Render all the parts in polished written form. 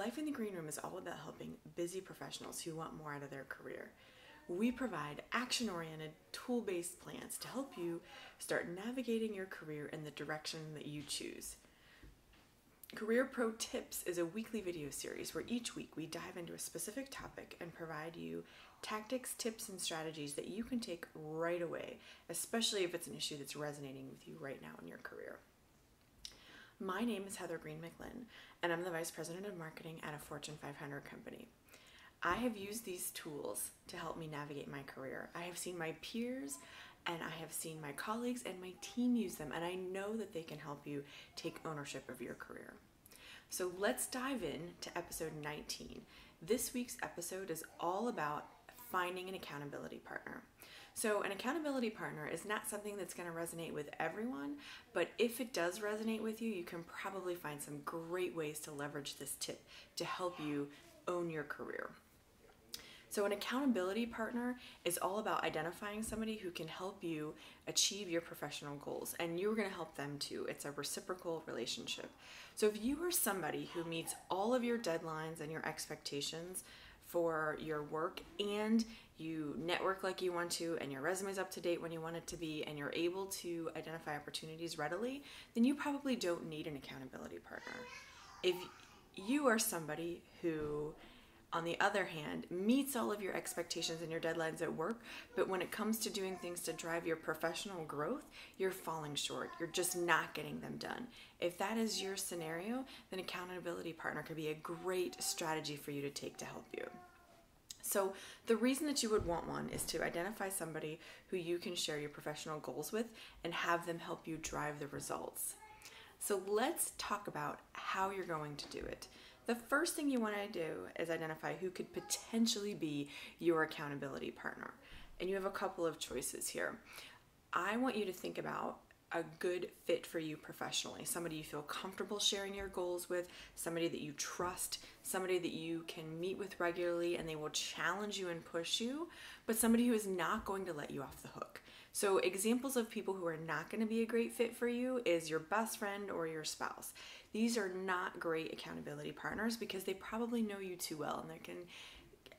Life in the Green Room is all about helping busy professionals who want more out of their career. We provide action-oriented, tool-based plans to help you start navigating your career in the direction that you choose. Career Pro Tips is a weekly video series where each week we dive into a specific topic and provide you tactics, tips, and strategies that you can take right away, especially if it's an issue that's resonating with you right now in your career. My name is Heather Green McLinn, and I'm the Vice President of Marketing at a Fortune 500 company. I have used these tools to help me navigate my career. I have seen my peers and I have seen my colleagues and my team use them, and I know that they can help you take ownership of your career. So let's dive in to episode 19. This week's episode is all about finding an accountability partner. So an accountability partner is not something that's going to resonate with everyone, but if it does resonate with you, you can probably find some great ways to leverage this tip to help you own your career. So an accountability partner is all about identifying somebody who can help you achieve your professional goals, and you're going to help them too. It's a reciprocal relationship. So if you are somebody who meets all of your deadlines and your expectations for your work, and you network like you want to, and your resume is up to date when you want it to be, and you're able to identify opportunities readily, then you probably don't need an accountability partner. If you are somebody who, on the other hand, meets all of your expectations and your deadlines at work, but when it comes to doing things to drive your professional growth, you're falling short. You're just not getting them done. If that is your scenario, then accountability partner could be a great strategy for you to take to help you. So the reason that you would want one is to identify somebody who you can share your professional goals with and have them help you drive the results. So let's talk about how you're going to do it. The first thing you want to do is identify who could potentially be your accountability partner. And you have a couple of choices here. I want you to think about a good fit for you professionally, somebody you feel comfortable sharing your goals with, somebody that you trust, somebody that you can meet with regularly and they will challenge you and push you, but somebody who is not going to let you off the hook. So examples of people who are not going to be a great fit for you is your best friend or your spouse. These are not great accountability partners because they probably know you too well, and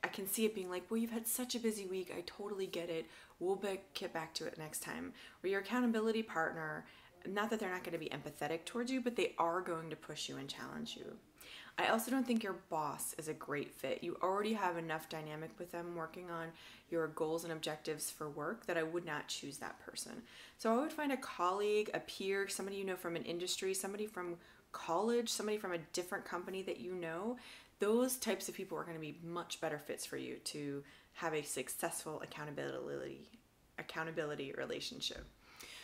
I can see it being like, well, you've had such a busy week, I totally get it, we'll get back to it next time. Or your accountability partner, not that they're not going to be empathetic towards you, but they are going to push you and challenge you. I also don't think your boss is a great fit. You already have enough dynamic with them working on your goals and objectives for work that I would not choose that person. So I would find a colleague, a peer, somebody you know from an industry, somebody from college, somebody from a different company that you know. Those types of people are going to be much better fits for you to have a successful accountability relationship.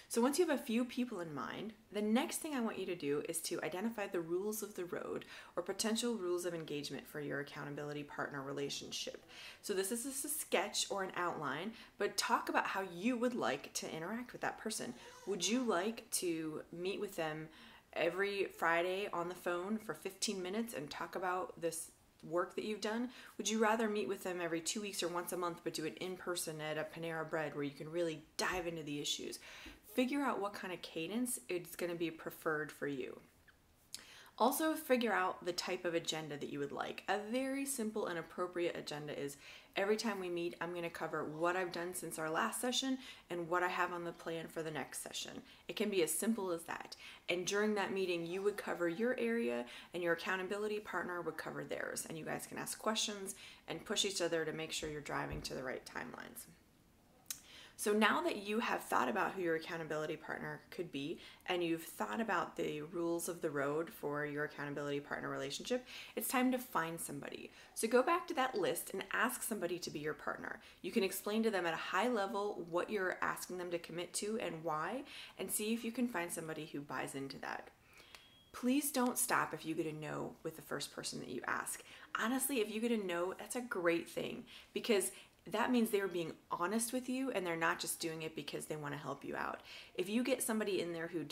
So once you have a few people in mind, the next thing I want you to do is to identify the rules of the road or potential rules of engagement for your accountability partner relationship. So this is a sketch or an outline, but talk about how you would like to interact with that person. Would you like to meet with them every Friday on the phone for 15 minutes and talk about this work that you've done? Would you rather meet with them every 2 weeks or once a month, but do it in person at a Panera Bread where you can really dive into the issues? Figure out what kind of cadence is going to be preferred for you. Also, figure out the type of agenda that you would like. A very simple and appropriate agenda is every time we meet, I'm going to cover what I've done since our last session and what I have on the plan for the next session. It can be as simple as that. And during that meeting, you would cover your area and your accountability partner would cover theirs. And you guys can ask questions and push each other to make sure you're driving to the right timelines. So now that you have thought about who your accountability partner could be, and you've thought about the rules of the road for your accountability partner relationship, it's time to find somebody. So go back to that list and ask somebody to be your partner. You can explain to them at a high level what you're asking them to commit to and why, and see if you can find somebody who buys into that. Please don't stop if you get a no with the first person that you ask. Honestly, if you get a no, that's a great thing, because that means they are being honest with you and they're not just doing it because they want to help you out. If you get somebody in there who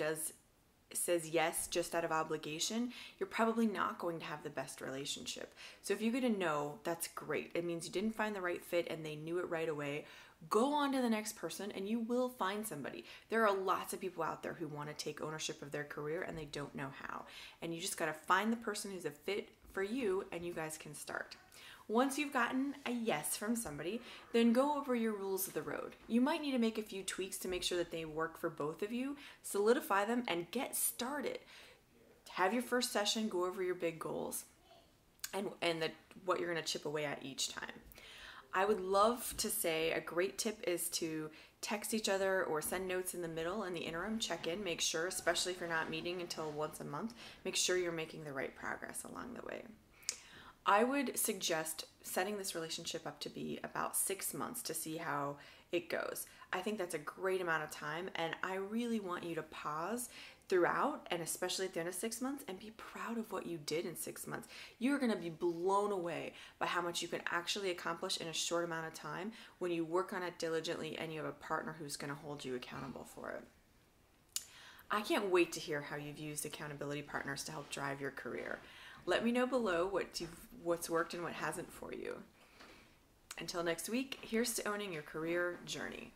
says yes just out of obligation, you're probably not going to have the best relationship. So if you get a no, that's great. It means you didn't find the right fit and they knew it right away. Go on to the next person and you will find somebody. There are lots of people out there who want to take ownership of their career and they don't know how. And you just got to find the person who's a fit for you and you guys can start. Once you've gotten a yes from somebody, then go over your rules of the road. You might need to make a few tweaks to make sure that they work for both of you, solidify them, and get started. Have your first session, go over your big goals and what you're going to chip away at each time. I would love to say a great tip is to text each other or send notes in the middle. In the interim, check in, make sure, especially if you're not meeting until once a month, make sure you're making the right progress along the way. I would suggest setting this relationship up to be about 6 months to see how it goes. I think that's a great amount of time, and I really want you to pause throughout, and especially at the end of 6 months, and be proud of what you did in 6 months. You're going to be blown away by how much you can actually accomplish in a short amount of time when you work on it diligently and you have a partner who's going to hold you accountable for it. I can't wait to hear how you've used accountability partners to help drive your career. Let me know below what's worked and what hasn't for you. Until next week, here's to owning your career journey.